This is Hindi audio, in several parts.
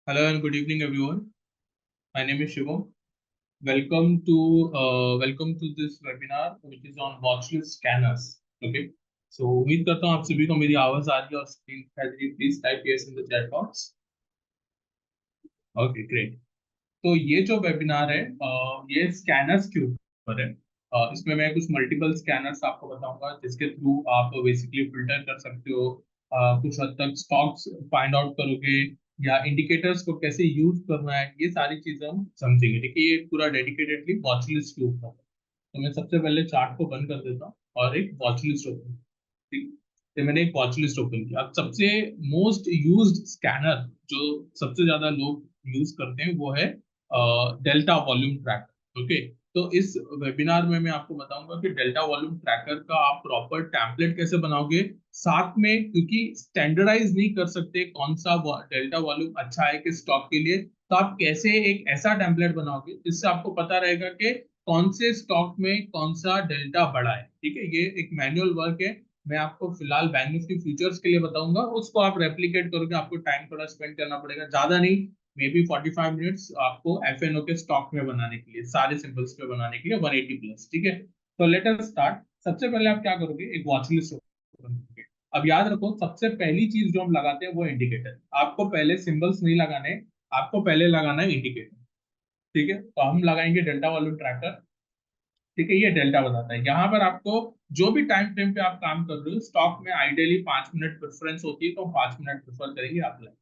Hello and good evening, everyone. My name is Shivam. Welcome to welcome to this webinar, which is on watchlist scanners. Okay. So उम्मीद करता हूँ आप सभी को मेरी आवाज आ रही है और स्क्रीन दिखाई दे रही है. Please type yes in the chat box. Okay, great. तो ये जो वेबिनार है ये स्कैनर्स के ऊपर है. इसमें मैं कुछ मल्टीपल स्कैनर्स आपको बताऊंगा जिसके थ्रू आप बेसिकली फिल्टर कर सकते हो. कुछ हद तक स्टॉक्स फाइंड आउट करोगे या इंडिकेटर्स को कैसे यूज करना है, ये सारी चीजें हम समझेंगे. ठीक है, ये पूरा डेडिकेटेडली वॉच लिस्ट के ऊपर है. तो मैं सबसे पहले चार्ट को बंद कर देता हूँ और एक वॉच लिस्ट ओपन. ठीक. तो मैंने एक वॉच लिस्ट ओपन किया. अब सबसे मोस्ट यूज्ड स्कैनर जो सबसे ज्यादा लोग यूज करते हैं वो है डेल्टा वॉल्यूम ट्रैकर. ओके. तो इस वेबिनार में मैं आपको बताऊंगा कि डेल्टा वॉल्यूम ट्रैकर का आप प्रॉपर टेम्पलेट कैसे बनाओगे, साथ में क्योंकि स्टैंडर्डाइज नहीं कर सकते कौन सा डेल्टा वॉल्यूम अच्छा है किस स्टॉक के लिए, तो आप कैसे एक ऐसा टेम्पलेट बनाओगे जिससे आपको पता रहेगा कि कौन से स्टॉक में कौन सा डेल्टा बढ़ा है. ठीक है, ये एक मैनुअल वर्क है. मैं आपको फिलहाल बैंक निफ्टी फ्यूचर्स के लिए बताऊंगा, उसको आप रेप्लिकेट करोगे. आपको टाइम थोड़ा स्पेंड करना पड़ेगा, ज्यादा नहीं, मे बी 45 मिनट्स आपको एफएनओ के स्टॉक में बनाने के लिए, सारे सिंबल्स पे बनाने के लिए 180 प्लस. ठीक है. तो लेट अस स्टार्ट. सबसे पहले आप क्या करोगे, एक वॉच लिस्ट ओपन करोगे. अब याद रखो, सबसे पहली चीज जो हम लगाते हैं वो इंडिकेटर. आपको पहले सिंबल्स नहीं लगाने, आपको पहले लगाना है इंडिकेटर. ठीक है, तो हम लगाएंगे डेल्टा वॉल्यूम ट्रैकर. ठीक है, ये डेल्टा बताता है. यहाँ पर आपको जो भी टाइम फ्रेम पे आप काम कर रहे हो, स्टॉक में आइडियली 5 मिनट प्रेफरेंस होती है, तो हम 5 मिनट प्रेफर करेंगे आप लोग.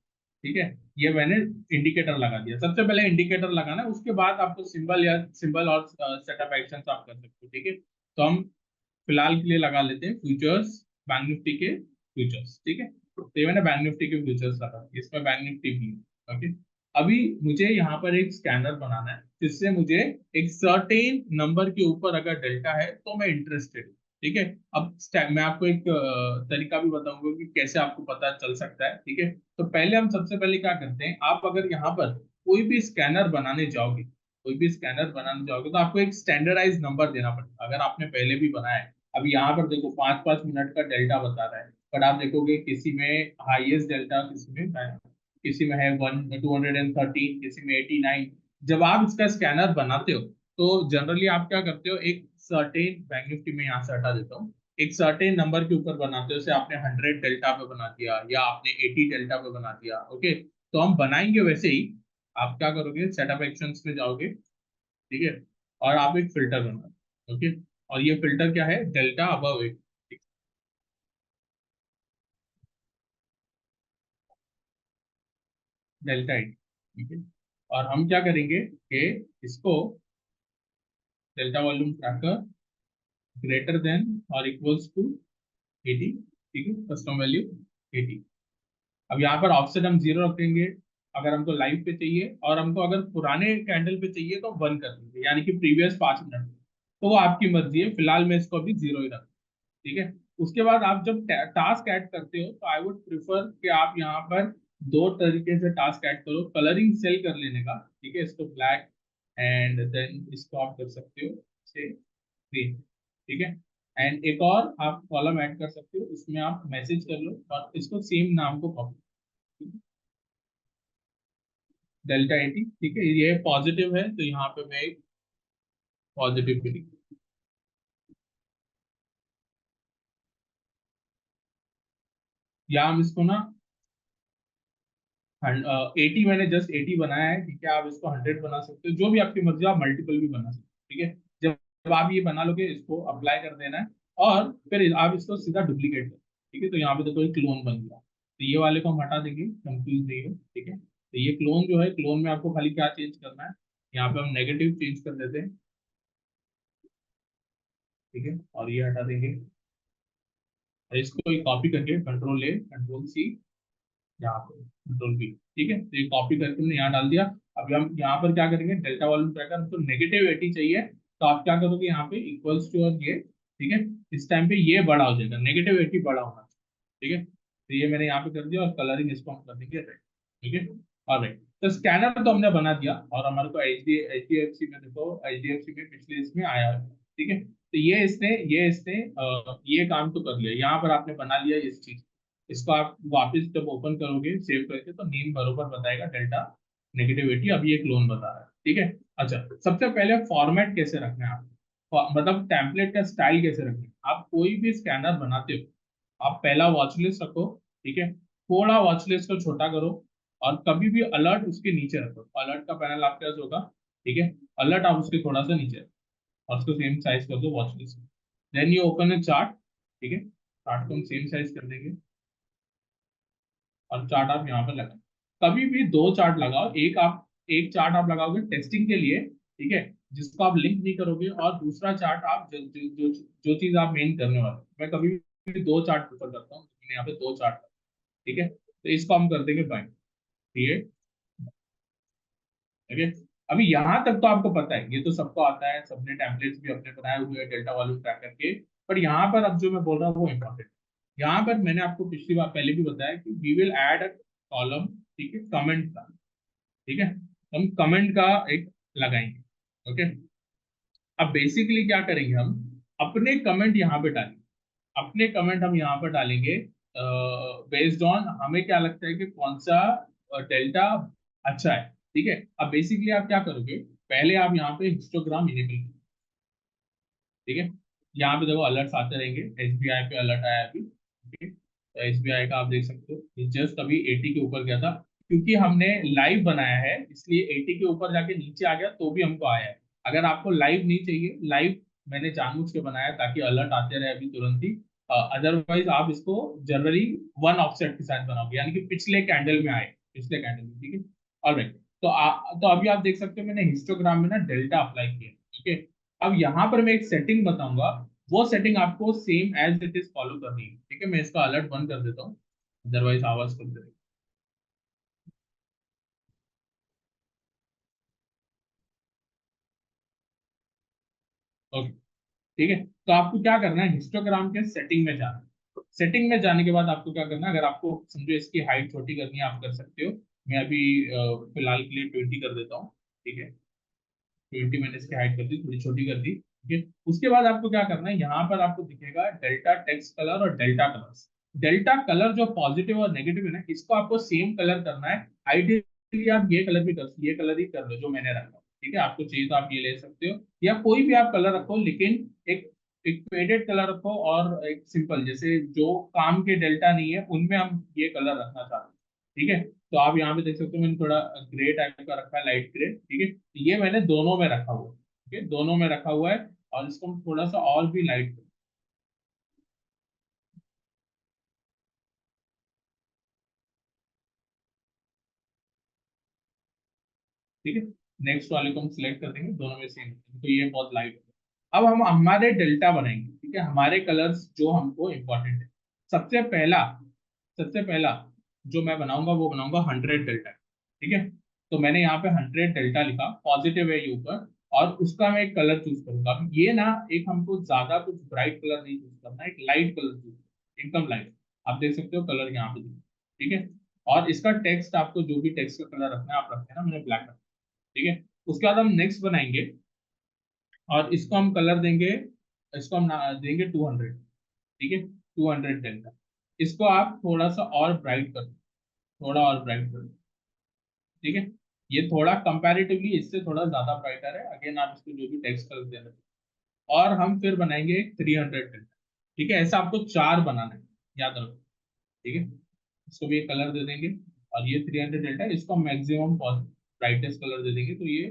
ठीक है, ये मैंने इंडिकेटर लगा दिया. सबसे पहले इंडिकेटर लगाना है, उसके बाद आपको सिंबल या सिंबल और सेटअप एक्शन आप कर सकते हो. ठीक है, तो हम फिलहाल के लिए लगा लेते हैं फ्यूचर्स, बैंक निफ्टी के फ्यूचर्स. ठीक है, तो ये मैंने बैंक निफ्टी के फ्यूचर्स लगा दिए, इसमें बैंक निफ्टी भी है. ओके. अभी मुझे यहाँ पर एक स्कैनर बनाना है जिससे मुझे एक सर्टेन नंबर के ऊपर अगर डेल्टा है तो मैं इंटरेस्टेड हूँ. ठीक है. अब मैं आपको एक तरीका भी बताऊंगा कि कैसे आपको पता चल सकता है. ठीक है, तो पहले हम सबसे पहले क्या करते हैं, आप अगर यहाँ पर कोई भी स्कैनर बनाने जाओगे, कोई भी स्कैनर बनाने जाओगे तो आपको एक स्टैंडर्डाइज नंबर देना पड़ेगा. अगर आपने पहले भी बनाया है, अभी यहाँ पर देखो 5-5 मिनट का डेल्टा बता रहा है, पर आप देखोगे किसी में हाईएस्ट डेल्टा, किसी में है 213, किसी में 89. जब आप इसका स्कैनर बनाते हो तो जनरली आप क्या करते हो, एक सर्टेन, बैंक निफ्टी में यहाँ से हटा देता हूँ, एक सर्टेन नंबर के ऊपर बनाते हो. जैसे आपने 100 डेल्टा पे बना दिया या आपने 80 डेल्टा पे बना दिया. ओके, तो हम बनाएंगे वैसे ही. आप क्या करोगे, सेटअप एक्शंस में जाओगे. ठीक है, और आप एक फिल्टर बना. ओके, और ये फिल्टर क्या है, डेल्टा अबव 8. डेल्टा 8. ठीक है, और हम क्या करेंगे कि इसको delta volume tracker greater than और इक्वल्स टू 80. ठीक है, कस्टम वैल्यू 80. अब यहाँ पर ऑफसेट हम 0 रखेंगे अगर हमको लाइव पे चाहिए, और हमको अगर पुराने कैंडल पे चाहिए तो 1 कर देंगे, यानी कि प्रीवियस 5 मिनट. तो वो आपकी मर्जी है, फिलहाल मैं इसको अभी 0 ही रख. ठीक है. उसके बाद आप जब टास्क ऐड करते हो तो आई वुड प्रिफर कि आप यहाँ पर दो तरीके से टास्क ऐड करो. कलरिंग सेल कर लेने का. ठीक है, इसको ब्लैक, एंड देन इसको आप कर सकते हो से ग्रीन. ठीक है, एंड एक और आप कॉलम ऐड कर सकते हो, इसमें आप मैसेज कर लो और इसको सेम नाम को कॉपी. डेल्टा 80. ठीक है, ये पॉजिटिव है तो यहाँ पे मैं एक पॉजिटिव भी या हम इसको ना 80, मैंने जस्ट 80 बनाया है. ठीक है, आप इसको 100 बना सकते हो, जो भी आपकी मर्जी, आप मल्टीपल भी बना सकते हो. ठीक है, जब आप ये बना लोगे इसको अप्लाई कर देना है, और फिर आप इसको सीधा डुप्लीकेट करो. ठीक है, तो यहाँ पे देखो एक क्लोन बन गया. तो ये वाले को हम हटा देंगे, कंफ्यूज नहीं हो. ठीक है, तो ये क्लोन जो है, क्लोन में आपको खाली क्या चेंज करना है, यहाँ पे हम नेगेटिव चेंज कर देते हैं. ठीक है, और ये हटा देंगे, और इसको कॉपी करके कंट्रोल ए कंट्रोल सी, यहाँ पे कंट्रोल बी. ठीक है, तो ये कॉपी करके हमने यहाँ डाल दिया. अब हम यहाँ पर क्या करेंगे, डेल्टा वॉल्यूम ट्रैकर हमको नेगेटिव 80 चाहिए, तो आप क्या करोगे, यहाँ पे इक्वल्स टू और ये. ठीक है, इस टाइम पे ये बड़ा हो जाएगा, नेगेटिव 80 बड़ा होना चाहिए. ठीक है, तो ये मैंने यहाँ पे कर दिया, और कलरिंग इसको हम कर देंगे रेड. ठीक है, और राइट. तो स्कैनर तो हमने बना दिया, और हमारे को एच डी एफ सी में देखो, एच डी एफ सी में पिछले इसमें आया है. ठीक है, तो ये इसने ये काम तो कर लिया, यहाँ पर आपने बना लिया इस चीज. इसको आप वापस जब ओपन करोगे सेव करके तो नेम बरोबर बताएगा डेल्टा नेगेटिविटी, अभी एक क्लोन बता रहा है, ठीक है। अच्छा, सबसे पहले फॉर्मेट कैसे रखना है आपको, मतलब टेम्पलेट का स्टाइल कैसे रखना है। आप कोई भी स्कैनर बनाते हो, आप पहला वॉच लिस्ट रखो, ठीक है। थोड़ा वॉच लिस्ट को छोटा करो, और कभी भी अलर्ट उसके नीचे रखो। अलर्ट का पैनल आपके पास होगा, ठीक है। अलर्ट आप उसके थोड़ा सा नीचे, और उसको सेम साइज कर दो watch list. Then you open a chart, ठीक है। चार्ट को हम सेम साइज कर देंगे, और चार्ट आप यहाँ पर लगाओ। कभी भी दो चार्ट लगाओ, एक चार्ट आप लगाओगे टेस्टिंग के लिए, ठीक है, जिसको आप लिंक नहीं करोगे, और दूसरा चार्ट आप जो चीज आप मेन करने वाले हो। मैं कभी भी दो चार्ट प्रेफर करता हूँ, मैंने यहाँ पे दो चार्ट, ठीक है। तो इसको हम कर देंगे बाइंड, ठीक है, ठीक है। अभी यहाँ तक तो आपको पता है, ये तो सबको आता है, सबने टेम्पलेट्स भी अपने बनाए हुए हैं डेल्टा वॉल्यूम ट्रैकर के। पर यहाँ पर अब जो मैं बोल रहा हूँ वो इम्पोर्टेंट, यहाँ पर मैंने आपको पिछली बार पहले भी बताया कि we will add a column, ठीक है, कमेंट का, ठीक है। हम कमेंट का एक लगाएंगे, ओके। अब बेसिकली क्या करेंगे, हम अपने कमेंट यहाँ पे डालेंगे। अपने कमेंट हम यहाँ पर डालेंगे बेस्ड ऑन हमें क्या लगता है कि कौन सा डेल्टा अच्छा है, ठीक है। अब बेसिकली आप क्या करोगे, पहले आप यहाँ पे हिस्टोग्राम इनेबल, ठीक है। यहाँ पे देखो अलर्ट्स आते रहेंगे, एसबीआई पे अलर्ट आया अभी, ठीक है। तो एसबीआई का आप देख सकते हो, ये जस्ट अभी 80 के ऊपर गया था, क्योंकि हमने लाइव बनाया है इसलिए 80 के ऊपर जाके नीचे आ गया तो भी हमको आया है। अगर आपको लाइव नहीं चाहिए, लाइव मैंने जानबूझ के बनाया ताकि अलर्ट आते रहे अभी तुरंत ही। अदरवाइज आप इसको जनरली वन ऑफसेट के साथ बनाओगे, यानी कि पिछले कैंडल में आए, पिछले कैंडल में, ठीक है। ऑलराइट, तो अभी आप देख सकते हो मैंने हिस्टोग्राम में ना डेल्टा अप्लाई किया, ठीक है। अब यहाँ पर मैं एक सेटिंग बताऊंगा, वो सेटिंग आपको same as it is follow करनी है, ठीक है। मैं इसका अलर्ट बंद कर देता हूँ, अदरवाइज आवाज करते रहेगी। ओके, ठीक है। तो आपको क्या करना है, हिस्टोग्राम के सेटिंग में जाना है। सेटिंग में जाने के बाद आपको क्या करना है, अगर आपको समझो इसकी हाइट छोटी करनी है आप कर सकते हो। मैं अभी फिलहाल के लिए 20 कर देता हूँ, ठीक है। 20 मैंने इसकी हाइट कर दी, थोड़ी छोटी कर दी, ठीक है। उसके बाद आपको क्या करना है, यहाँ पर आपको दिखेगा डेल्टा टेक्स्ट कलर और डेल्टा कलर्स। डेल्टा कलर जो पॉजिटिव और नेगेटिव है ना, इसको आपको सेम कलर करना है। आइडियली आप ये कलर भी कर, ये कलर ही कर लो जो मैंने रखा, ठीक है। आपको चाहिए तो आप ये ले सकते हो, या कोई भी आप कलर रखो, लेकिन एक एक फेडेड कलर रखो, और एक सिंपल, जैसे जो काम के डेल्टा नहीं है उनमें हम ये कलर रखना चाहते हैं, ठीक है। तो आप यहाँ पे देख सकते हो मैंने थोड़ा ग्रे टाइप का रखा है, लाइट ग्रे, ठीक है। तो ये मैंने दोनों में रखा हुआ है, ठीक है, दोनों में रखा हुआ है। और इसको हम थोड़ा सा और भी लाइट, ठीक है। नेक्स्ट वाले को हम सिलेक्ट कर देंगे, दोनों में सेम, तो ये बहुत लाइट है। अब हम हमारे डेल्टा बनाएंगे, ठीक है, हमारे कलर्स जो हमको इम्पोर्टेंट है। सबसे पहला सबसे पहला जो मैं बनाऊंगा वो बनाऊंगा 100 डेल्टा, ठीक है। तो मैंने यहाँ पे 100 डेल्टा लिखा, पॉजिटिव है ये ऊपर, और उसका मैं एक कलर चूज करूंगा। अब ये ना, एक हमको ज्यादा कुछ ब्राइट कलर नहीं चूज करना, एक लाइट कलर चूज, एकदम लाइट। आप देख सकते हो कलर यहाँ पे, ठीक है। और इसका टेक्स्ट, आपको जो भी टेक्स्ट का कलर रखना है आप रखते हैं ना, मैंने ब्लैक रखा, ठीक है। उसके बाद हम नेक्स्ट बनाएंगे, और इसको हम कलर देंगे, इसको हम देंगे 200, ठीक है। 200 डेल्टा, इसको आप थोड़ा सा और ब्राइट कर, थोड़ा और ब्राइट कर, ठीक है। ये थोड़ा कंपैरेटिवली इससे थोड़ा ज्यादा ब्राइटर है, अगेन आप इसको जो भी टेक्स्ट कलर देना। और हम फिर बनाएंगे 300 डेल्टा, ठीक है। ऐसा आपको चार बनाना है, याद रखो, ठीक है। इसको भी एक कलर दे देंगे, और ये 300 डेल्टा, इसको मैक्सिमम ब्राइटेस्ट कलर दे देंगे, तो ये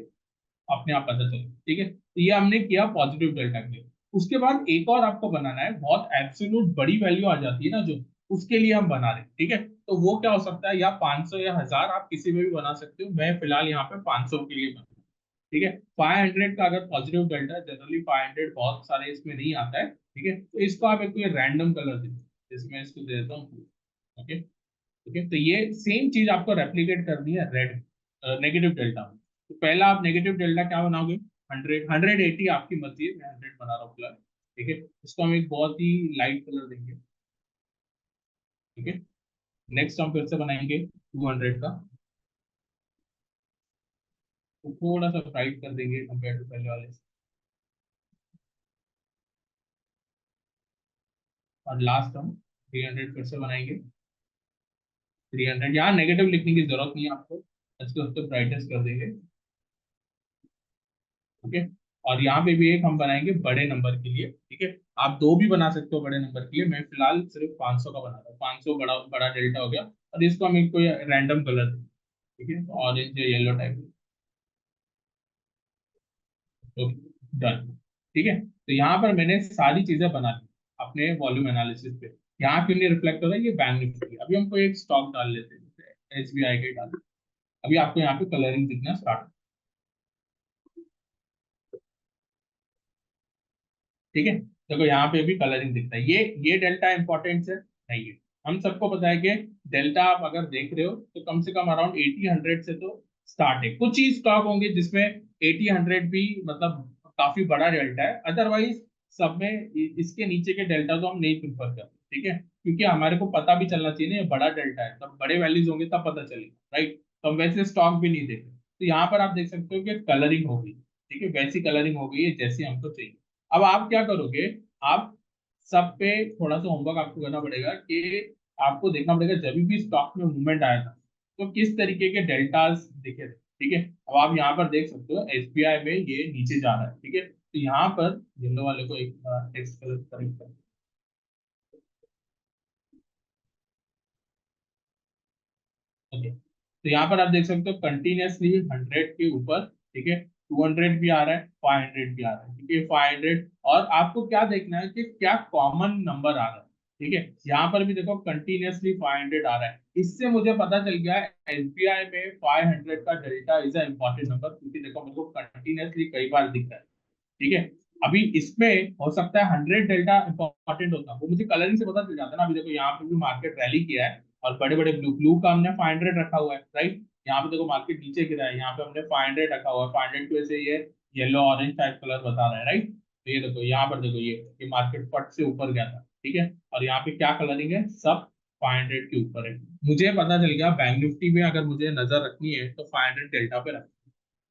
अपने आप पता चले, ठीक है। तो ये हमने किया पॉजिटिव डेल्टा के लिए। उसके बाद एक और आपको बनाना है, बहुत एब्सोल्यूट बड़ी वैल्यू आ जाती है ना जो, उसके लिए हम बना रहे हैं, ठीक है। तो वो क्या हो सकता है, या 500 या 1000, आप किसी में भी बना सकते हो। मैं फिलहाल यहाँ पे 500 के लिए बना, ठीक है। 500 का अगर पॉजिटिव डेल्टा, जनरली 500 बहुत सारे इसमें नहीं आता है, ठीक है। तो इसको आप एक कोई रैंडम कलर दे, जिसमें इसको दे देता हूँ, ओके, ठीक है। तो ये सेम चीज आपको रेप्लिकेट करनी है रेड, नेगेटिव डेल्टा में। तो पहला आप नेगेटिव डेल्टा क्या बनाओगे, 180, आपकी मर्जी है, मैं 100 बना रहा हूँ फिलहाल, ठीक है। इसको हम एक बहुत ही लाइट कलर देंगे, ठीक है। नेक्स्ट हम फिर से बनाएंगे 200 का, तो थोड़ा सा ब्राइट कर देंगे कंपेयर टू पहले वाले से। और लास्ट हम 300 फिर से बनाएंगे, 300, यहाँ नेगेटिव लिखने की जरूरत नहीं है आपको, इसको सबसे ब्राइटेस्ट कर देंगे। ठीक है, और यहाँ पे भी एक हम बनाएंगे बड़े नंबर के लिए। ठीक है, आप दो भी बना सकते हो बड़े नंबर के लिए, मैं फिलहाल सिर्फ 500 का बना रहा हूँ। 500 बड़ा बड़ा डेल्टा हो गया, और इसको हम एक कोई रैंडम कलर दें। ठीक है, ऑरेंज या येलो टाइप। Okay, done. ठीक है, तो यहाँ पर मैंने सारी चीजें बना ली अपने वॉल्यूम एनालिसिस पे। यहाँ क्यों नहीं रिफ्लेक्ट हो रहा है, ये बैंक निफ्टी। अभी हमको एक स्टॉक डाल लेते हैं, एसबीआई के डाल। अभी आपको यहाँ पे कलरिंग दिखना स्टार्ट। ठीक है, देखो यहाँ पे भी कलरिंग दिखता है। ये डेल्टा इंपॉर्टेंस है नहीं है, हम सबको पता है कि डेल्टा आप अगर देख रहे हो तो कम से कम अराउंड 80-100 से तो स्टार्ट है। कुछ ही स्टॉक होंगे जिसमें 80-100 भी मतलब काफी बड़ा डेल्टा है, अदरवाइज सब में इसके नीचे के डेल्टा तो हम नहीं प्रिफर करते। ठीक है, क्योंकि हमारे को पता भी चलना चाहिए ना ये बड़ा डेल्टा है, तब बड़े वैल्यूज होंगे तब पता चलेगा, राइट। तो हम वैसे स्टॉक भी नहीं देखते, तो यहाँ पर आप देख सकते हो कि कलरिंग हो गई। ठीक है, वैसी कलरिंग हो गई है जैसी हमको चाहिए। अब आप क्या करोगे, आप सब पे थोड़ा सा होमवर्क आपको करना पड़ेगा कि आपको देखना पड़ेगा जब भी स्टॉक में मूवमेंट आया था तो किस तरीके के डेल्टास दिखे थे। ठीक है, अब आप यहाँ पर देख सकते हो एसबीआई में ये नीचे जा रहा है। ठीक है, तो यहाँ पर येलो वाले को एक टेक्स्ट कलर करेक्ट कर। ओके, तो यहाँ पर आप देख सकते हो कंटिन्यूअसली 100 के ऊपर। ठीक है, 200 भी आ रहा है, 500 भी आ रहा है। ठीक है, 500, और आपको क्या देखना है कि क्या कॉमन नंबर आ रहा है। ठीक है, यहाँ पर भी देखो कंटिन्यूअसली 500 आ रहा है, इससे मुझे पता चल गया एसबीआई में 500 का delta is a important number, क्योंकि देखो मेरे को कंटिन्यूअसली कई बार दिख रहा है। ठीक है, अभी इसमें हो सकता है 100 डेल्टा इंपॉर्टेंट होता है, वो मुझे कलरिंग से पता चल जाता है ना। अभी देखो यहाँ पे भी मार्केट रैली किया है, और बड़े बड़े ब्लू ब्लू का हमने 500 रखा हुआ है, राइट। यहाँ पे देखो मार्केट नीचे गिरा है, यहाँ पे हमने 500 रखा हुआ है। 500 की वजह से ये येलो ऑरेंज टाइप कलर बता रहा है, राइट। तो ये देखो यहाँ पर देखो ये मार्केट फट से ऊपर गया था। ठीक है, और यहाँ पे क्या कलरिंग है, सब 500 के ऊपर है। मुझे पता चल गया बैंक निफ्टी में अगर मुझे नजर रखनी है तो 500 डेल्टा पे रख।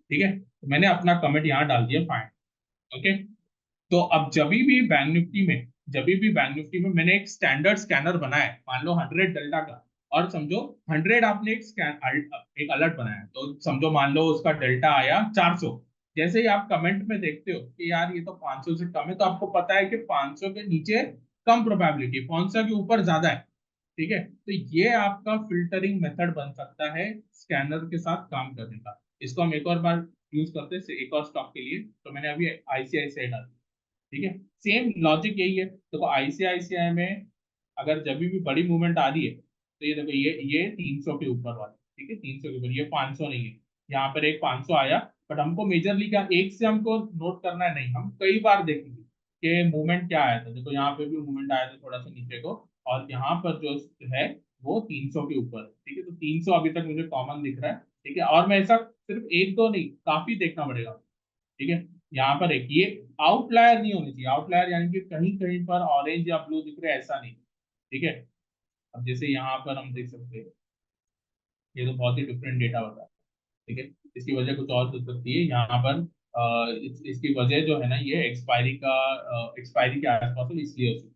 ठीक है, तो मैंने अपना कमेंट यहाँ डाल दिया 500। ओके, तो अब जब भी बैंक निफ्टी में मैंने एक स्टैंडर्ड स्कैनर बनाया है, मान लो 100 डेल्टा का, और समझो 100 आपने एक अलर्ट बनाया है, तो समझो मान लो उसका डेल्टा आया 400। जैसे ही आप कमेंट में देखते हो कि यार ये तो 500 से कम है, तो आपको पता है कि 500 के नीचे कम प्रोबेबिलिटी, 500 के ऊपर ज्यादा है। ठीक है, तो ये आपका फिल्टरिंग मेथड बन सकता है स्कैनर के साथ काम करने का। इसको हम एक और बार यूज करते हैं एक और स्टॉक के लिए, तो मैंने अभी आईसीआईसीआई डाल। ठीक है, सेम लॉजिक यही है। देखो आईसीआईसीआई में अगर जब भी बड़ी मूवमेंट आ रही है तो ये देखो ये 300 के ऊपर वाला। ठीक है, 300 के ऊपर, ये 500 नहीं है। यहाँ पर एक 500 आया, बट हमको मेजरली क्या एक से हमको नोट करना है नहीं, हम कई बार देखेंगे कि मूवमेंट क्या आया था। देखो यहाँ पे भी मूवमेंट आया था थोड़ा सा नीचे को, और यहाँ पर जो है वो 300 के ऊपर। ठीक है, तो 300 अभी तक मुझे कॉमन दिख रहा है। ठीक है, और मैं ऐसा सिर्फ एक दो नहीं, काफी देखना पड़ेगा। ठीक है, यहाँ पर एक ये आउटलायर नहीं होनी चाहिए। आउटलायर यानी कि कहीं कहीं पर ऑरेंज या ब्लू दिख रहे हैं, ऐसा नहीं। ठीक है, अब जैसे यहाँ पर हम देख सकते हैं, ये तो बहुत ही डिफरेंट डेटा होता है। ठीक है, इसकी वजह कुछ और हो सकती है यहाँ पर। इसकी वजह जो है ना, ये एक्सपायरी के आसपास है, इसलिए हो सकती है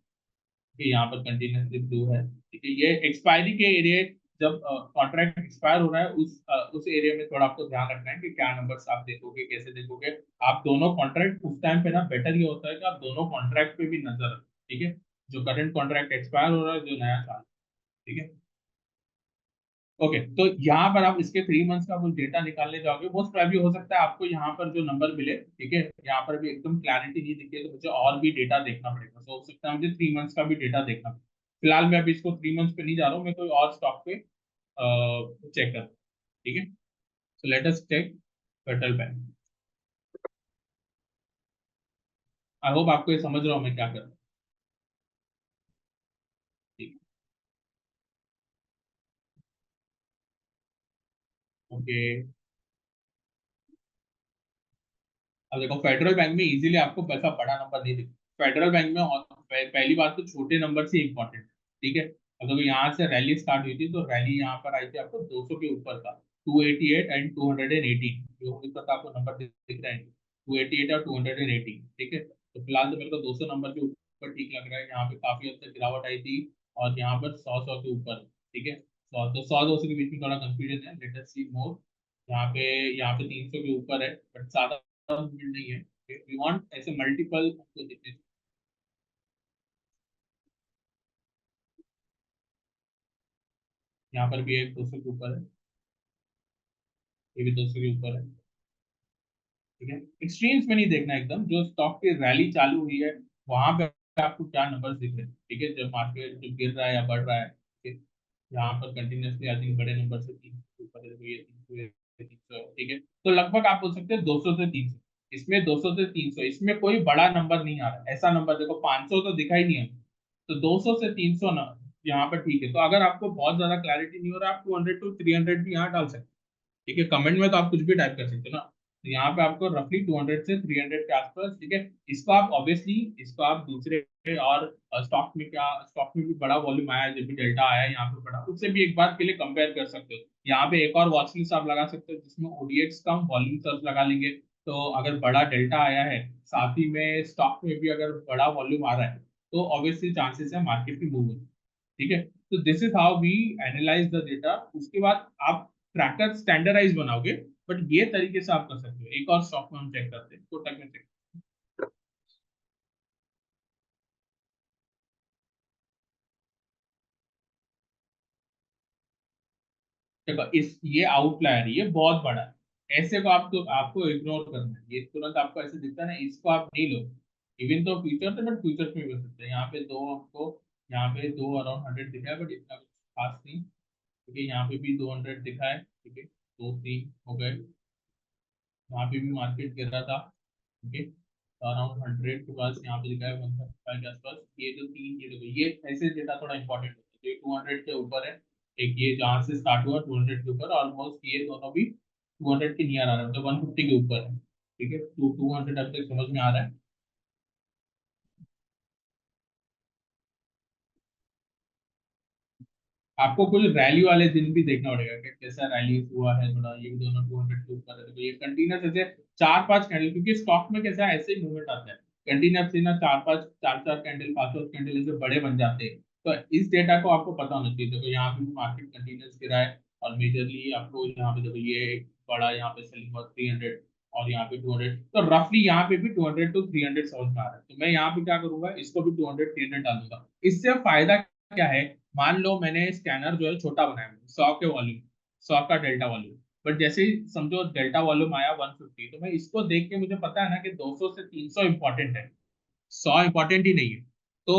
कि यहाँ पर कंटिन्यूसली ब्लू है। ठीक है, ये एक्सपायरी के एरिया, जब कॉन्ट्रैक्ट एक्सपायर हो रहा है उस एरिया में थोड़ा आपको ध्यान रखना है कि क्या नंबर्स आप देखोगे, कैसे देखोगे। आप दोनों कॉन्ट्रैक्ट उस टाइम पे ना बेटर ये होता है कि आप दोनों कॉन्ट्रैक्ट पे भी नजर रखें। ठीक है, जो करंट कॉन्ट्रैक्ट एक्सपायर हो रहा है, जो नया साल। ठीक है, ओके, तो यहाँ पर आप इसके 3 मंथ्स का कुछ डेटा निकालने जाओगे, मोस्ट प्रोबेबली हो सकता है आपको यहाँ पर जो नंबर मिले। ठीक है, यहाँ पर भी एकदम क्लैरिटी नहीं दिखी है, तो मुझे और भी डेटा देखना पड़ेगा। तो हो सकता है मुझे 3 मंथ्स का भी डेटा देखना पड़ेगा। फिलहाल मैं अभी इसको 3 मंथ्स पे नहीं जा रहा हूँ, मैं कोई और स्टॉक पे चेक कर। ठीक है, so let us check federal bank. I hope आपको ये समझ रहा हूँ मैं क्या कर रहा हूँ। ठीक है, ओके। अब देखो फेडरल बैंक में इजीली आपको पैसा बड़ा नंबर नहीं दिखता। फेडरल बैंक में पहली बात तो छोटे नंबर से इंपॉर्टेंट। ठीक है, अब देखो यहाँ से रैली स्टार्ट हुई थी, तो रैली यहाँ पर आई थी आपको 200 के ऊपर का, 288 एंड 218। जो मुझे पता आपको नंबर दिख रहा है, 288 और 218। ठीक है, तो फिलहाल तो मेरे को 200 नंबर के ऊपर ठीक लग रहा है। यहाँ पे काफी हद तक गिरावट आई थी, और यहाँ पर 100 के ऊपर। ठीक है, तो 100 200 के बीच में थोड़ा कंफ्यूजन है। लेट अस सी मोर। यहाँ पे 300 के ऊपर है, बट ज्यादा मूवमेंट नहीं है। वी वांट ऐसे मल्टीपल आपको दिखने। यहाँ पर भी एक 200 के ऊपर है, ये भी 200 के ऊपर है। ठीक है, एक्सट्रीम्स में नहीं देखना, एकदम जो स्टॉक की रैली चालू हुई है वहां पे आपको क्या नंबर दिख रहे हैं। ठीक है, जब मार्केट जब गिर रहा है या बढ़ रहा है, ठीक है, यहाँ पर कंटिन्यूसली आई थिंक बड़े नंबर से 300 ऊपर है, तो ये 300 है, 300 है। ठीक है, तो लगभग आप बोल सकते हैं 200 से 300। इसमें 200 से 300, इसमें कोई बड़ा नंबर नहीं आ रहा है। ऐसा नंबर देखो 500 तो दिखाई नहीं है, तो 200 से 300 ना यहाँ पर ठीक है। तो अगर आपको बहुत ज्यादा क्लैरिटी नहीं हो रहा, आप 200 टू 300 भी यहाँ डाल सकते हैं। ठीक है, कमेंट में तो आप कुछ भी टाइप कर सकते हो ना। तो यहाँ पे आपको रफली 200 से 300 के आसपास। ठीक है, इसको आप ऑब्वियसली इसको आप दूसरे और स्टॉक में क्या, स्टॉक में भी बड़ा वॉल्यूम आया है, जब भी डेल्टा आया है यहाँ पे बड़ा, उससे भी एक बार के लिए कंपेयर कर सकते हो। यहाँ पे एक और वॉच लिस्ट आप लगा सकते हो जिसमें ओडीएक्स कम वॉल्यूम सर्च लगा लेंगे। तो अगर बड़ा डेल्टा आया है, साथ ही में स्टॉक में भी अगर बड़ा वॉल्यूम आ रहा है, तो ऑब्वियसली चांसेस है मार्केट की मूव होने। ठीक है, तो this is how we analyse the data. उसके बाद आप ट्रैकर स्टैंडर्डाइज बनाओगे, बट ये तरीके से आप कर सकते हो। एक और स्टॉक में हम चेक करते हैं, कोटक में चेक। देखो इस ये आउटलायर, ये बहुत बड़ा है, ऐसे को आप तो आपको इग्नोर करना है। ये तुरंत आपको ऐसे दिखता है ना, इसको आप नहीं लो। इवन तो फ्यूचर है, बट फ्यूचर में भी हो सकता है। यहाँ पे दो आपको, यहाँ पे दो अराउंड 100 दिखा है, बट इतना कुछ खास नहीं। ठीक है, यहाँ पे भी 200 दिखा है। ठीक है, दो तीन हो गए। यहाँ पे भी मार्केट गिर रहा था। ओके, अराउंड 100 के पास यहाँ पे लिखा है 135 के आसपास। ये जो तीन, ये देखो, ये ऐसे डेटा थोड़ा इंपॉर्टेंट होता है। ये 200 के ऊपर है, एक ये जहाँ से स्टार्ट हुआ 200 के ऊपर, ऑलमोस्ट ये दोनों भी 200 के नियर आ रहा है, मतलब 150 के ऊपर है। ठीक है, 200 अब तक समझ में आ रहा है। आपको कुछ रैली वाले दिन भी देखना पड़ेगा कि कैसा रैली हुआ है। थोड़ा ये भी दोनों 200 के ऊपर है, तो ये कंटिन्यूस ऐसे चार पांच कैंडल, क्योंकि स्टॉक में कैसा है, ऐसे ही मूवमेंट आता है कंटिन्यूसली ना, चार चार कैंडल, पांच पांच कैंडल ऐसे बड़े बन जाते हैं। तो इस डेटा को आपको पता होना चाहिए। देखो यहाँ पे भी मार्केट कंटिन्यूस गिरा है, और मेजरली आपको यहाँ पे देखो ये एक बड़ा यहाँ पे सेलिंग हुआ 300, और यहाँ पे 200, तो रफली यहाँ पे भी 200 टू 300 समझ में आ रहा है। तो मैं यहाँ पे क्या करूंगा, इसको भी 200 300 डालूंगा। इससे फायदा क्या है, मान लो मैंने स्कैनर जो है छोटा बनाया, 100 के वॉल्यूम, 100 का डेल्टा वॉल्यूम, बट जैसे ही समझो डेल्टा वॉल्यूम आया 150, तो मैं इसको देख के मुझे पता है ना कि 200 से 300 इंपॉर्टेंट है, 100 इंपॉर्टेंट ही नहीं है। तो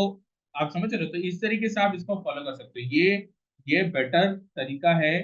आप समझ रहे हो, तो इस तरीके से आप इसको फॉलो कर सकते हो। ये बेटर तरीका है।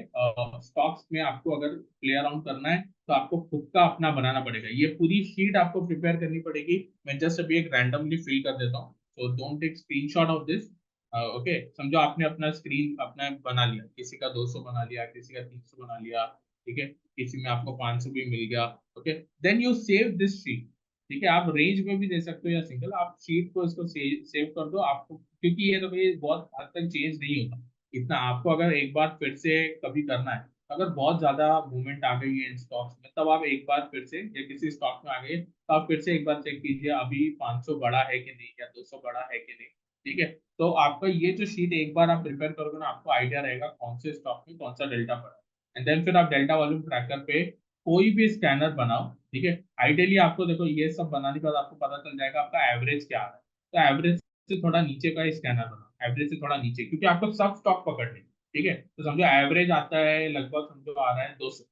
स्टॉक्स में आपको अगर प्ले अराउंड करना है, तो आपको खुद का अपना बनाना पड़ेगा। ये पूरी शीट आपको प्रिपेयर करनी पड़ेगी। मैं जस्ट अभी एक रैंडमली फिल कर देता हूँ, so don't take screenshot of this. Okay, समझो आपने अपना स्क्रीन अपना बना लिया, किसी का 200 बना लिया, किसी का 300 बना लिया। ठीक है, किसी में आपको 500 भी मिल गया। Okay, then you save this sheet. ठीक है, आप रेंज में भी दे सकते हो या सिंगल, आप शीट को इसको सेव कर दो आपको, क्योंकि ये तो ये बहुत हद तक चेंज नहीं होगा इतना। आपको अगर एक बार फिर से कभी करना है, अगर बहुत ज्यादा मूवमेंट आ गई है इन स्टॉक्स में, तब आप एक बार फिर से, या किसी स्टॉक में आ गए तो आप फिर से एक बार चेक कीजिए अभी 500 बड़ा है कि नहीं, या 200 बड़ा है कि नहीं। ठीक है, तो आपका ये जो शीट एक बार आप प्रिपेयर करोगे ना, आपको आइडिया रहेगा कौन से स्टॉक में कौन सा डेल्टा पड़ा है। एंड देन फिर आप डेल्टा वॉल्यूम ट्रैकर पे कोई भी स्कैनर बनाओ। ठीक है, आइडियली आपको देखो ये सब बनाने के बाद आपको पता चल जाएगा आपका एवरेज क्या आ रहा है। तो एवरेज से थोड़ा नीचे का स्कैनर बनाओ, एवरेज से थोड़ा नीचे, क्योंकि आपको सब स्टॉक पकड़ने हैं। ठीक है, तो समझो एवरेज आता है लगभग, समझो आ रहा है 200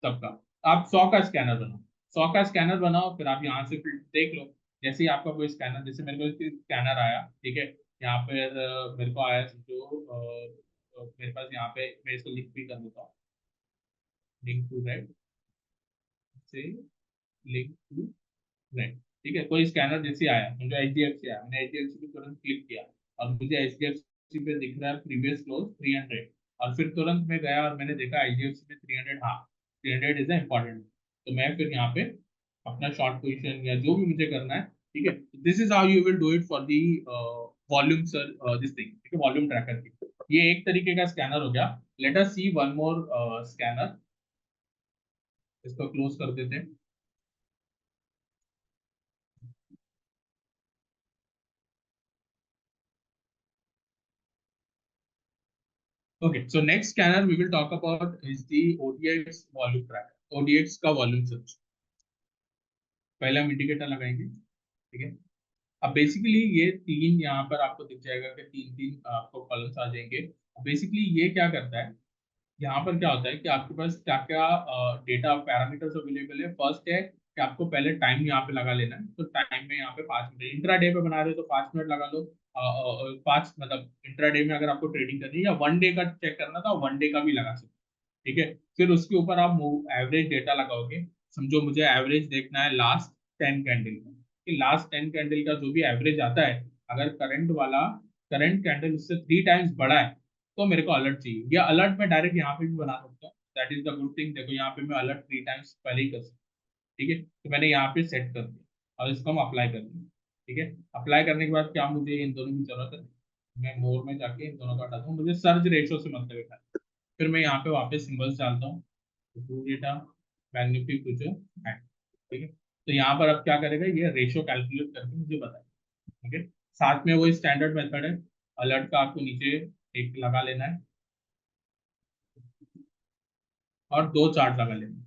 सबका, आप 100 का स्कैनर बनाओ। 100 का स्कैनर बनाओ, फिर आप यहाँ से फिर देख लो। जैसे ही आपका कोई स्कैनर, जैसे मेरे को स्कैनर आया, ठीक है, यहाँ पे मेरे को आया समझो, मेरे पास यहाँ पे, मैं इसको लिंक भी कर देता हूँ, लिंक टू रेड से, लिंक टू रेड। ठीक है, कोई स्कैनर जैसे आया, मुझे एचडीएफसी आया, मैंने एचडीएफसी पे तुरंत क्लिक किया, और मुझे एचडीएफसी पे दिख रहा है प्रीवियस क्लोज 300, और फिर तुरंत मैं गया और मैंने देखा एचडीएफसी में 300, हाँ 300 इज इम्पोर्टेंट। तो मैं फिर यहाँ पे अपना शॉर्ट पोजीशन या जो भी मुझे करना है। ठीक है, this is how you will do it for the volume sir, this thing. ठीक है, वॉल्यूम ट्रैकर की ये एक तरीके का स्कैनर हो गया। लेट अस सी वन मोर स्कैनर, इसको क्लोज कर देते हैं। Okay, so next scanner we will talk about is the ODX volume tracker. ODX का वॉल्यूम सर्च। पहले हम इंडिकेटर लगाएंगे, ठीक है। अब बेसिकली ये तीन यहाँ पर आपको दिख जाएगा कि तीन तीन आपको कॉलम्स आ जाएंगे। बेसिकली ये क्या करता है, यहाँ पर क्या होता है कि आपके पास क्या क्या डेटा पैरामीटर्स अवेलेबल है। फर्स्ट है कि आपको पहले टाइम यहाँ पे लगा लेना है, तो टाइम में यहाँ पे 5 मिनट इंट्रा डे पे बना रहे हो तो 5 मिनट लगा लो। 5 मतलब इंट्रा डे में अगर आपको ट्रेडिंग करनी है या वन डे का चेक करना था, वन डे का भी लगा सकते हो, ठीक है। फिर उसके ऊपर आप एवरेज डेटा लगाओगे। समझो मुझे एवरेज देखना है लास्ट 10 कैंडल का, कि लास्ट 10 कैंडल का जो भी एवरेज आता है, अगर करंट कैंडल उससे 3 टाइम्स बड़ा है तो मेरे को अलर्ट चाहिए। या अलर्ट मैं डायरेक्ट यहाँ पे भी बना सकता हूँ, that is the good thing. देखो यहाँ पे मैं अलर्ट 3 टाइम्स पहले ही कर सकता हूँ, ठीक है। तो मैंने यहाँ पे सेट कर दिया और इसको हम अप्लाई कर देंगे, ठीक है। अप्लाई करने के बाद क्या मुझे इन दोनों की जरूरत है, मैं मोर में जाके इन दोनों का हटाता हूँ। मुझे सर्च रेशो से मतलब है। फिर मैं यहाँ पे वापस सिंबल्स डालता हूँ, टू डेटा मैग्निफिक फ्यूचर एंड, ठीक है। तो यहाँ पर अब क्या करेगा, ये रेशियो कैलकुलेट करके मुझे बताए, ठीक है। साथ में वो स्टैंडर्ड मेथड है, अलर्ट का आपको नीचे एक लगा लेना है और दो चार्ट लगा लेना है,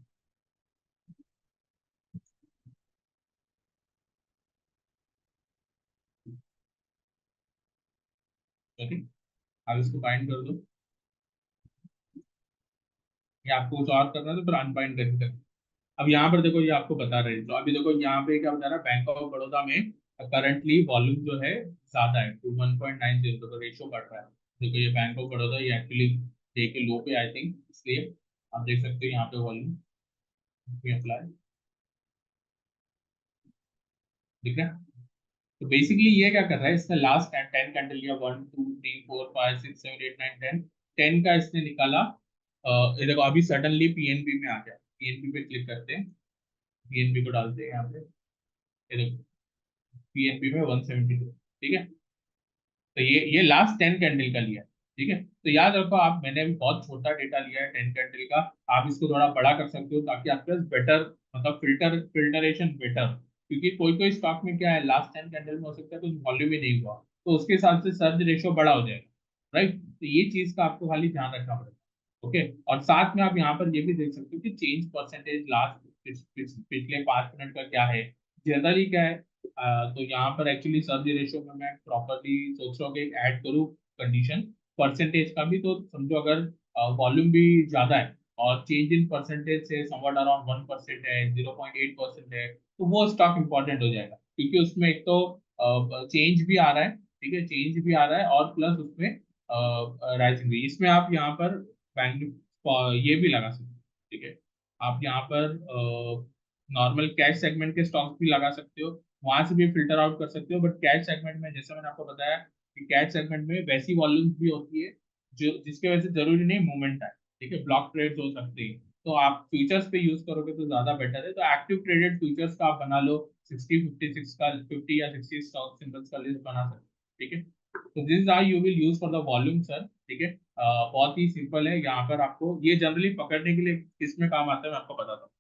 ठीक। अब इसको बाइंड कर दो, या आपको कुछ और करना है तो फिर अनबाइंड करके। अब यहाँ पर देखो ये आपको बता रहे हैं, तो अभी देखो यहाँ पे क्या बता रहा है, बैंक ऑफ बड़ौदा में करंटली वॉल्यूम जो है ज्यादा है, टू 1.90, तो रेशियो बढ़ रहा है। देखो ये बैंक ऑफ बड़ौदा, ये एक्चुअली डे के लो पे आई थिंक, इसलिए आप देख सकते हो यहाँ पे वॉल्यूम अप्लाई, ठीक है। तो बेसिकली ये क्या कर रहा है, इसने लास्ट 10 कैंडल लिया, 1 2 3 4 5 6 7 8 9 10, 10 का इसने निकाला। ये देखो अभी सडनली पीएनबी में आ गया, पीएनबी पे क्लिक करते हैं, पीएनबी को डालते हैं यहाँ पे, ये देखो पीएनबी में 172, ठीक है। तो ये लास्ट 10 कैंडल का लिया है, ठीक है। तो याद रखो आप, मैंने अभी बहुत छोटा डेटा लिया है 10 कैंडल का, आप इसको थोड़ा बड़ा कर सकते हो ताकि आपके पास बेटर, मतलब फिल्टरेशन बेटर। क्योंकि कोई कोई स्टॉक में क्या है, लास्ट 10 कैंडल में हो सकता है कुछ वॉल्यूम ही नहीं हुआ, तो उसके हिसाब से सर्च रेशियो बड़ा हो जाएगा, राइट। तो ये चीज का आपको खाली ध्यान रखना पड़ेगा, ओके। और साथ में आप यहाँ पर ये भी देख सकते हो कि चेंज परसेंटेज लास्ट पिछले 5 मिनट का क्या है, जनरली क्या है। तो यहाँ पर एक्चुअली सर्च रेशियो में मैं प्रॉपरली सोच रहा हूँ कि ऐड करूँ कंडीशन परसेंटेज का भी। तो समझो अगर वॉल्यूम भी ज्यादा है और चेंज इन परसेंटेज से समवट अराउंड 1% है, 0.8% है, तो वो स्टॉक इंपॉर्टेंट हो जाएगा, क्योंकि उसमें एक तो चेंज भी आ रहा है, ठीक है, चेंज भी आ रहा है और प्लस उसमें राइजिंग भी। इसमें आप यहाँ पर बैंक ये भी लगा सकते हो, ठीक है। आप यहाँ पर नॉर्मल कैश सेगमेंट के स्टॉक्स भी लगा सकते हो, वहां से भी फिल्टर आउट कर सकते हो। बट कैश सेगमेंट में जैसे मैंने आपको बताया कि कैश सेगमेंट में वैसी वॉल्यूम्स भी होती है जो जिसके वजह से जरूरी नहीं मूवमेंट है, ठीक है, ब्लॉक ट्रेड्स हो सकते हैं। तो आप फ्यूचर्स पे यूज करोगे तो ज्यादा बेटर है। तो एक्टिव ट्रेडेड फ्यूचर्स का आप बना लो, 60 56 का 50 या 60 स्टॉक सिंबल्स का लिस्ट बना सकते हो, ठीक है। तो this are you will use for the volume sir, ठीक है। बहुत ही सिंपल है। यहाँ पर आपको ये जनरली पकड़ने के लिए किस में काम आता है मैं आपको बताता हूँ।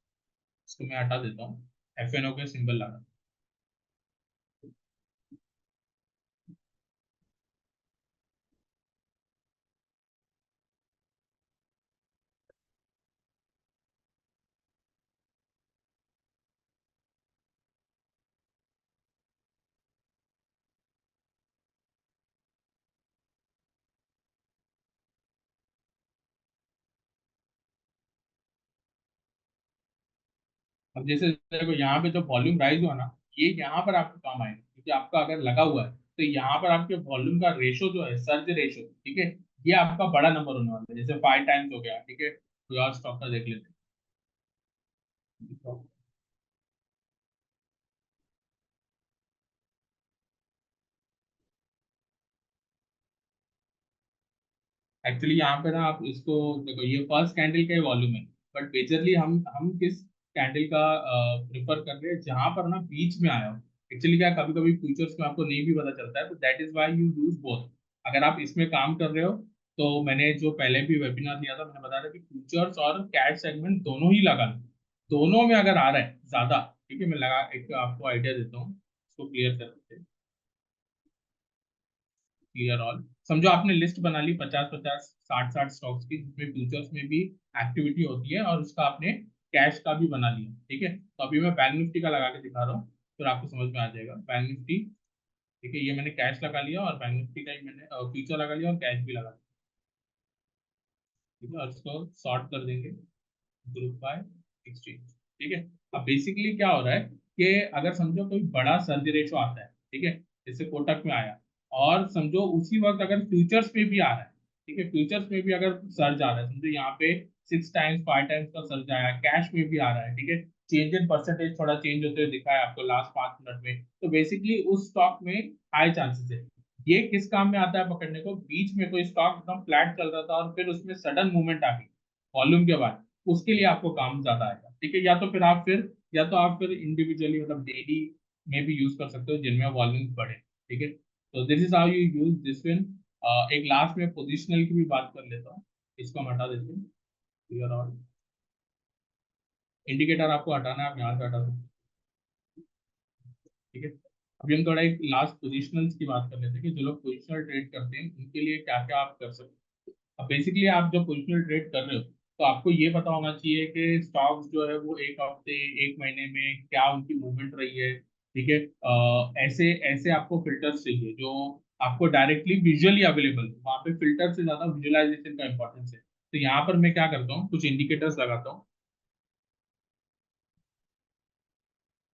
इसको मैं हटा देता हूँ, FNO के सिंबल लगा। अब जैसे देखो यहाँ पे जो वॉल्यूम राइज हुआ ना, ये यहाँ पर आपको काम आएगा, क्योंकि आपका अगर लगा हुआ है तो यहाँ पर आपके वॉल्यूम का रेशो जो है, सर्ज रेशो, ठीक है, ये आपका बड़ा नंबर होने वाला है। जैसे 5 टाइम्स हो गया, ठीक है। तो यार स्टॉक का देख लेते हैं। एक्चुअली यहाँ पे ना आप इसको देखो, ये फर्स्ट कैंडल का वॉल्यूम है, बट मेजरली हम किस कैंडल का प्रिफर कर रहे हैं, जहां पर ना बीच में आया हो। एक्चुअली क्या, कभी कभी फ्यूचर्स में आपको नहीं भी पता चलता है, तो that is why you use both. अगर आप इसमें काम कर रहे हो, तो मैंने जो पहले भी वेबिनार दिया था, मैंने बताया था कि फ्यूचर्स और कैश सेगमेंट दोनों ही लगा लो। दोनों में अगर आ रहा है ज्यादा, ठीक है, मैं लगा एक आपको आइडिया देता हूँ, इसको क्लियर करते हैं। Clear all. समझो आपने लिस्ट बना ली 50-50 60-60 स्टॉक्स की, जिसमें फ्यूचर्स में भी एक्टिविटी होती है और उसका आपने कैश का भी बना लिया। ठीक है, तो अभी मैं बैंक निफ्टी का लगा के दिखा रहा हूँ, फिर आपको समझ में आ जाएगा बैंक निफ्टी। ठीक है, ये मैंने कैश लगा लिया और बैंक निफ्टी का ही मैंने फ्यूचर लगा लिया और कैश भी लगा लिया। ठीक है, और इसको सॉर्ट कर देंगे ग्रुप बाय एक्सचेंज। ठीक है, अब बेसिकली क्या हो रहा है कि अगर समझो कोई बड़ा सर्ज रेशो आता है, ठीक है, जैसे कोटक में आया, और समझो उसी वक्त अगर फ्यूचर्स में भी आ रहा है, ठीक है, फ्यूचर्स में भी अगर सर्ज आ रहा है, समझो यहाँ पे 6 टाइम्स 5 टाइम्स का सर्ज आया, कैश में भी आ रहा है, ठीक है, चेंज इन परसेंटेज थोड़ा चेंज होते हुए दिखा है आपको लास्ट 5 मिनट में, तो बेसिकली उस स्टॉक में हाई चांसेस है। ये किस काम में आता है पकड़ने को, बीच में कोई स्टॉक एकदम फ्लैट चल रहा था और फिर उसमें सडन मूवमेंट आ गई वॉल्यूम के बाद, उसके लिए आपको काम ज्यादा आएगा। ठीक है, या तो आप फिर इंडिविजुअली मतलब डेली में भी यूज कर सकते हो जिनमें वॉल्यूम बढ़े। ठीक है, तो this is how you use this win. एक लास्ट में पोजिशनल की भी बात कर लेता हूँ, इसको हम हटा देते हैं। क्लियर और इंडिकेटर आपको हटाना है, आप यहाँ से हटा सकते हैं। ठीक है, अभी हम थोड़ा एक लास्ट पोजिशनल्स की बात कर लेते हैं कि जो लोग पोजिशनल ट्रेड करते हैं उनके लिए क्या क्या आप कर सकते हैं। अब बेसिकली आप जब पोजिशनल ट्रेड कर रहे हो तो आपको ये पता होना चाहिए कि स्टॉक्स जो है वो एक हफ्ते एक महीने में क्या उनकी मूवमेंट रही है। ठीक है, ऐसे ऐसे आपको फिल्टर्स चाहिए जो आपको डायरेक्टली विजुअली अवेलेबल, वहाँ पे फिल्टर से ज्यादा विजुअलाइजेशन का इंपॉर्टेंस है। तो यहाँ पर मैं क्या करता हूँ, कुछ इंडिकेटर्स लगाता हूँ।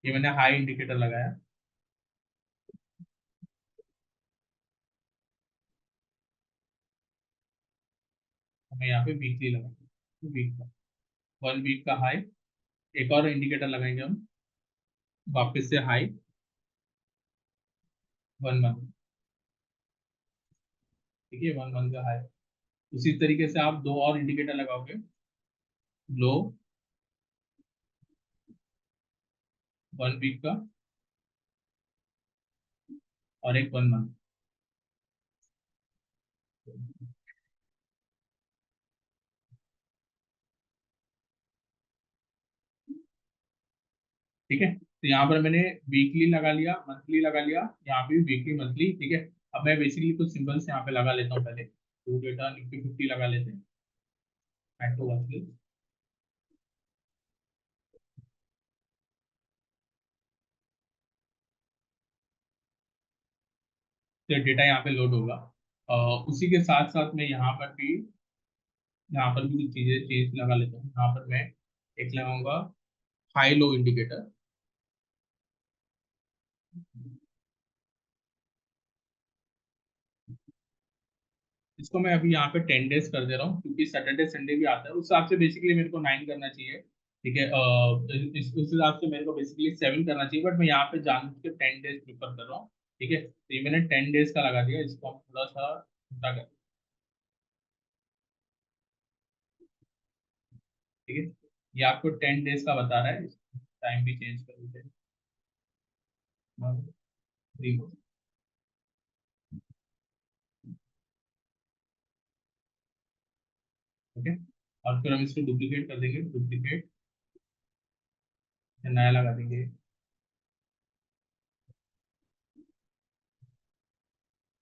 ये मैंने हाई इंडिकेटर लगाया, मैं यहाँ पे वीकली लगाता, वीक का 1 वीक का हाई। एक और इंडिकेटर लगाएंगे हम, वापस से हाई 1 मंथ। ठीक है, 1 मंथ का हाई। उसी तरीके से आप दो और इंडिकेटर लगाओगे, लो 1 वीक का और एक 1 मंथ। ठीक है, तो यहाँ पर मैंने वीकली लगा लिया, मंथली लगा लिया, यहाँ पे भी वीकली मंथली। ठीक है, अब मैं बेसिकली कुछ सिंबल्स यहाँ पे लगा लेता हूँ पहले, टू डेटा निफ्टी 50 लगा लेते हैं, मैक्रो मंथली। तो डेटा यहाँ पे लोड होगा। उसी के साथ साथ मैं यहाँ पर भी कुछ चीजें चेंज लगा लेता हूँ। यहाँ पर मैं एक लगाऊंगा हाई लो इंडिकेटर। इसको मैं अभी यहाँ पे 10 डेज कर दे रहा हूँ क्योंकि सैटरडे संडे भी आता है, उस हिसाब से बेसिकली मेरे को 9 करना चाहिए। ठीक है, उस हिसाब से मेरे को बेसिकली 7 करना चाहिए, बट मैं यहाँ पे जान के 10 डेज प्रिफर कर रहा हूँ। ठीक है, तो ये मैंने 10 डेज का लगा दिया, इसको हम थोड़ा सा छोटा कर। ठीक है, ये आपको 10 डेज का बता रहा है, टाइम भी चेंज कर देते हैं। ओके, और फिर हम इसको डुप्लीकेट कर देंगे, डुप्लीकेट नया लगा देंगे,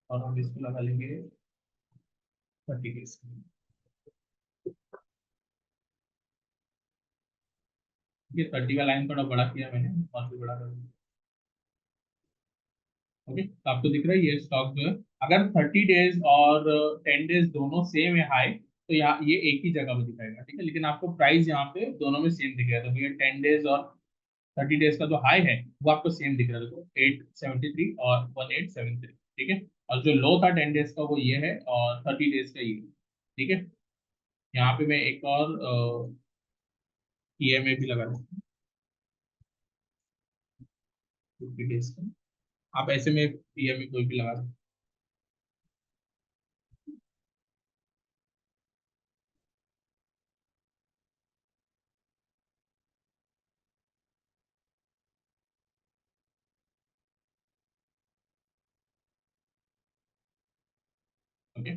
और हम इसको लगा लेंगे 30 डेज। ये 30 का लाइन थोड़ा बड़ा किया मैंने, और भी बड़ा कर दिया। ओके, तो आपको दिख रहा है ये स्टॉक जो है, अगर 30 डेज और 10 डेज दोनों सेम है हाई, तो यहाँ ये एक ही जगह में दिखाएगा। ठीक है, लेकिन आपको प्राइस यहाँ पे दोनों में सेम दिखेगा, तो भैया 10 डेज और 30 डेज का जो हाई है वो आपको सेम दिख रहा है, देखो 873 और 1873। ठीक है, और जो लो था 10 डेज का वो ये है, और 30 डेज का ये है। ठीक है, यहाँ पे मैं एक और ईएमए भी लगा दूँ 50 डेज का, आप ऐसे में ईएमए कोई भी लगा सकते हैं। ओके,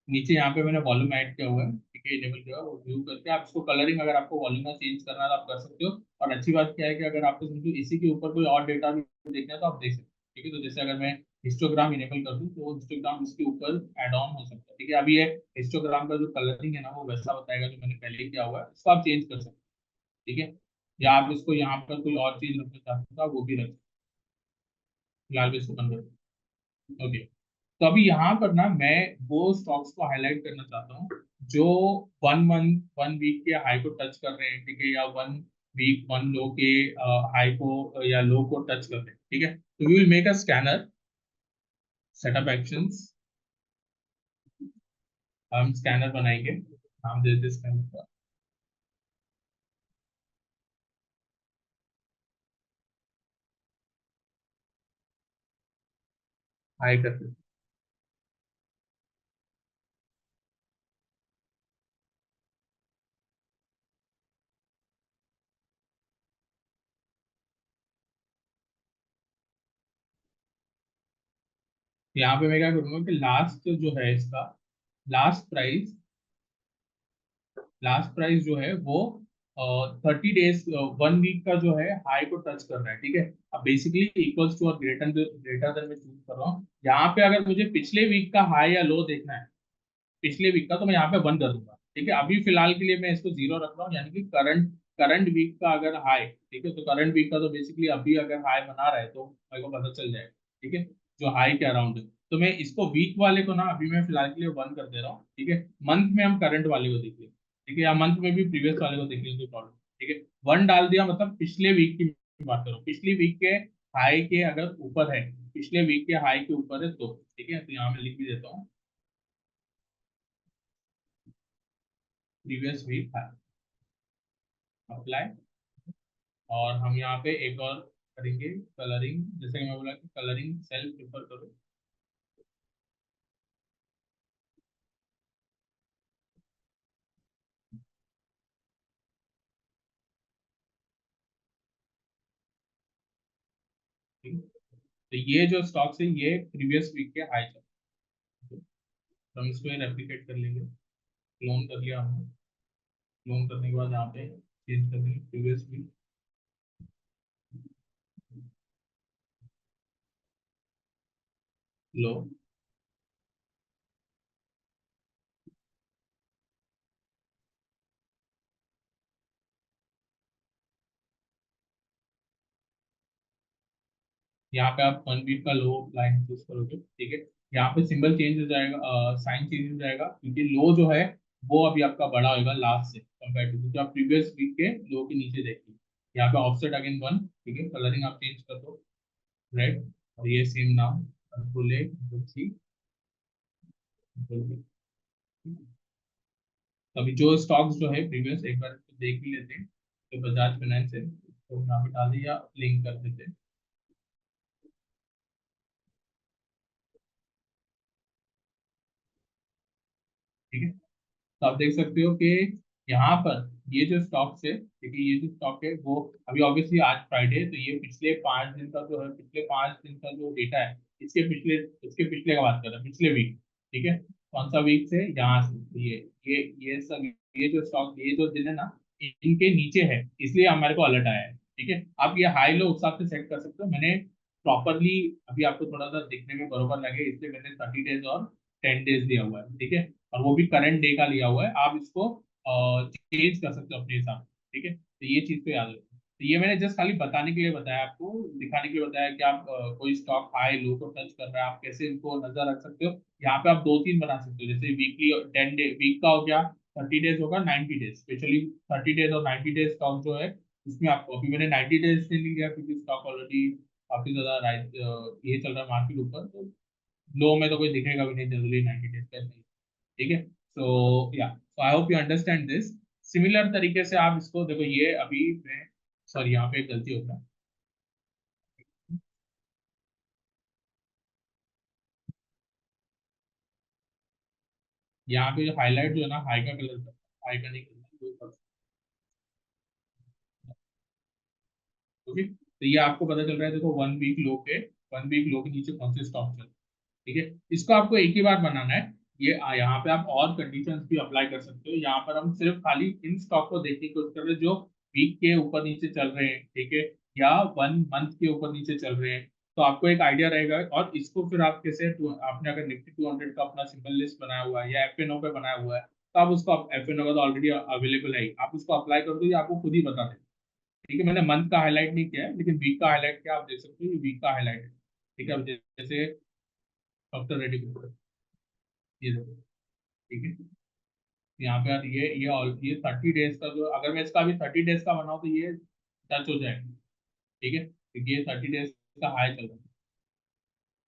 नीचे यहाँ पे मैंने वॉल्यूम ऐड किया हुआ है। ठीक ठीक है, इनेबल किया, वो व्यू करके आप इसको कलरिंग, अगर आपको वॉल्यूम चेंज करना है तो आप कर सकते हो। और अच्छी बात क्या है कि अगर आपको समझो इसी के ऊपर कोई और डेटा भी देखना है तो आप देख सकते हो। ठीक है, तो जैसे अगर मैं हिस्टोग्राम इनेबल कर दूं तो हिस्टोग्राम इसके ऊपर एड ऑन हो सकता है। ठीक है, अभी ये हिस्टोग्राम का जो कलरिंग है ना वो वैसा बताएगा जो मैंने पहले किया हुआ है, इसको आप चेंज कर सकते हो। ठीक है, या आप इसको यहाँ पर कोई और चीज रखना चाहते हो तो आप वो भी रख सकते हो। फिलहाल भी इसको बंद कर दो। ओके, तो अभी यहाँ पर ना मैं वो स्टॉक्स को हाईलाइट करना चाहता हूँ जो 1 मंथ 1 वीक के हाई को टच कर रहे हैं। ठीक है, या 1 वीक 1 लो के हाई को या लो को टच कर रहे हैं। ठीक है, तो we will make a scanner, setup actions, हम स्कैनर बनाएंगे, नाम दे देते स्कैनर का, हाई करते हैं। यहाँ पे मैं क्या करूंगा कि लास्ट जो है इसका लास्ट प्राइस लास्ट प्राइस जो है वो 30 डेज 1 वीक का जो है हाई को टच कर रहा है। ठीक है, अब बेसिकली इक्वल्स टू और ग्रेटर देन में चूज कर रहा हूँ। यहाँ पे अगर मुझे पिछले वीक का हाई या लो देखना है, पिछले वीक का, तो मैं यहाँ पे 1 कर दूंगा। ठीक है, अभी फिलहाल के लिए मैं इसको 0 रख रहा हूँ, यानी कि करंट करंट वीक का अगर हाई, ठीक है, तो करंट वीक का तो बेसिकली अभी अगर हाई बना रहा है तो मेरे को पता चल जाएगा। ठीक है, जो हाई के अराउंड है, तो मैं इसको वीक वाले को ना अभी मैं फिलहाल के लिए 1 कर दे रहा हूँ। ठीक है, मंथ में हम करंट वाले को देख लेंगे। ठीक है, या मंथ में भी प्रीवियस वाले को देख लेंगे, कोई प्रॉब्लम। ठीक है, 1 डाल दिया, मतलब पिछले वीक की बात करो, पिछली वीक के हाई के अगर ऊपर है, पिछले वीक के हाई के ऊपर है तो। ठीक है, तो यहाँ मैं लिख भी देता हूँ प्रीवियस वीक हाई, अप्लाई। और हम यहाँ पे एक और करेंगे कलरिंग, जैसे कि मैं बोला कि कलरिंग सेल प्रिफर करो। ठीक है? तो ये जो स्टॉक्स है ये प्रीवियस वीक के हाई चल, तो हम इसको रेप्लिकेट कर लेंगे। क्लोन कर लिया हमने, क्लोन करने के बाद यहाँ पे चेंज कर देंगे प्रीवियस वीक लो। यहाँ पे आप 1 वीक का लो लाइन चूज करोगे। ठीक है, यहाँ पे सिंबल चेंज हो जाएगा, साइन चेंज हो जाएगा, क्योंकि लो जो है वो अभी आपका बड़ा होगा लास्ट से कंपेयर टू, क्योंकि आप प्रीवियस वीक के लो के नीचे देखिए। यहाँ पे ऑफसेट अगेन 1। ठीक है, कलरिंग आप चेंज कर दो रेड, और ये सेम नाम बोले थी। अभी जो स्टॉक्स जो है प्रीवियस एक बार तो देख ही लेते हैं, तो बजाज फाइनेंस है तो यहाँ पे डाल दिया, लिंक कर देते हैं। ठीक है, तो आप देख सकते हो कि यहाँ पर ये जो स्टॉक्स है, ठीक है, ये जो स्टॉक है वो अभी ऑब्वियसली आज फ्राइडे है, तो ये पिछले 5 दिन का जो है, पिछले 5 दिन का जो डेटा है, इसके पिछले का बात कर रहे हैं, पिछले वीक। ठीक है, कौन सा वीक से, यहाँ से, तो ये सब, ये जो स्टॉक, ये जो दिन है ना, इनके नीचे है, इसलिए हमारे को अलर्ट आया है। ठीक है, आप ये हाई लो उस हिसाब से सेट कर सकते हो। मैंने प्रॉपरली अभी आपको थोड़ा सा दिखने में बरोबर लगे इसलिए मैंने 30 डेज और 10 डेज दिया हुआ है। ठीक है, और वो भी करंट डे का लिया हुआ है, आप इसको चेंज कर सकते हो अपने हिसाब से। ठीक है, तो ये चीज तो याद रखो। तो ये मैंने जस्ट खाली बताने के लिए बताया, आपको दिखाने के लिए बताया कि आप कोई स्टॉक हाई लो को टच कर रहा है, आप कैसे इनको नजर रख सकते हो। यहाँ पे आप 2 3 बना सकते हो, जैसे वीकली 10 डे वीक का हो गया, 30 डेज होगा, 90 डेज, स्पेशली 30 डेज और 90 डेज स्टॉक जो है, इसमें आपको अभी मैंने 90 डेज से नहीं लिया क्योंकि स्टॉक ऑलरेडी काफी ज्यादा राइट ये चल रहा है मार्केट ऊपर, तो लो में तो कोई दिखेगा भी नहीं जनरली 90 डेज का। ठीक है, so I hope you understand this. Similar तरीके से आप इसको देखो, ये अभी मैं, सॉरी यहाँ पे एक गलती होता है, यहाँ पे जो हाईलाइट जो है ना, हाई का कलर, हाई का नहीं करना। ओके, तो ये आपको पता चल रहा है, देखो 1 वीक लो के नीचे कौन से स्टॉक चल रहे हैं। ठीक है, इसको आपको एक ही बार बनाना है, यहाँ पे आप और कंडीशंस भी अप्लाई कर सकते हो। यहाँ पर हम सिर्फ खाली इन स्टॉक को देखने की कोशिश कर रहे हैं जो वीक के ऊपर नीचे चल रहे हैं, ठीक है, या 1 मंथ के ऊपर नीचे चल रहे हैं। तो आपको एक आइडिया रहेगा। और इसको फिर आप कैसे आपने अगर निफ्टी 200 का अपना सिंपल लिस्ट बनाया हुआ है या एफएनओ पे बनाया हुआ है, तो आप उसको, एफएनओ का तो ऑलरेडी अवेलेबल है ही, आप उसको अप्लाई कर दो, ये आपको खुद ही बता दें। ठीक है, मैंने मंथ का हाईलाइट नहीं किया है, लेकिन वीक का हाईलाइट किया, आप देख सकते हो वीक का हाईलाइट है। ठीक है, अब जैसे डॉक्टर रेड्डी को ये देखो, ठीक है, यहाँ पे यार ये 30 डेज का जो, अगर मैं इसका अभी 30 डेज का बनाऊँ तो ये टच हो जाएगा। ठीक है, क्योंकि ये 30 डेज का हाई चल रहा है।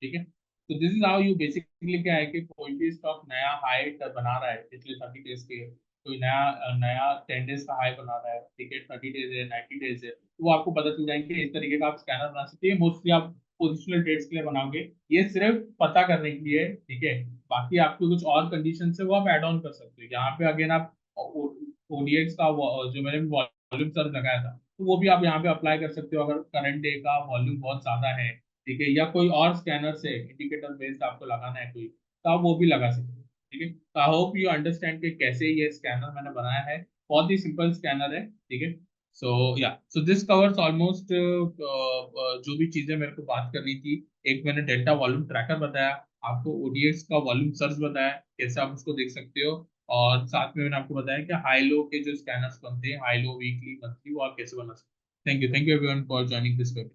ठीक है, तो this is how you basically, क्या है कि कोई भी स्टॉक नया हाई बना रहा है पिछले 30 डेज के, कोई नया नया 10 डेज का हाई बना रहा है, ठीक है, 30 डेज है, 90 डेज है, तो वो आपको पता चल जाएंगे कि इस तरीके का आप स्कैनर बना सकते हैं। मोस्टली आप पोजिशनल ट्रेड्स के लिए बनाओगे, ये सिर्फ पता करने के लिए, ठीक है। बाकी आपको कुछ और कंडीशन है वो आप ऐड ऑन कर सकते हो। यहाँ पे अगेन आप ओडीएक्स का जो मैंने वॉल्यूम सर्च लगाया था, तो वो भी आप यहाँ पे अप्लाई कर सकते हो अगर करंट डे का वॉल्यूम बहुत ज्यादा है, ठीक है, या कोई और स्कैनर से इंडिकेटर बेस्ड आपको लगाना है कोई, तो आप वो भी लगा सकते हो। ठीक है, तो आई होप यू अंडरस्टैंड कि कैसे ये स्कैनर मैंने बनाया है। बहुत ही सिंपल स्कैनर है, ठीक है। सो या सो दिस कवर्स ऑलमोस्ट जो भी चीजें मेरे को बात करनी थी। एक मैंने डेल्टा वॉल्यूम ट्रैकर बताया, आपको ओडीएक्स का वॉल्यूम सर्च बताया कैसे आप उसको देख सकते हो, और साथ में मैंने आपको बताया कि हाई लो के जो स्कैनर्स बनते हैं, हाई लो वीकली मंथली, वो आप कैसे बना सकते हो। Thank you everyone for joining this webinar.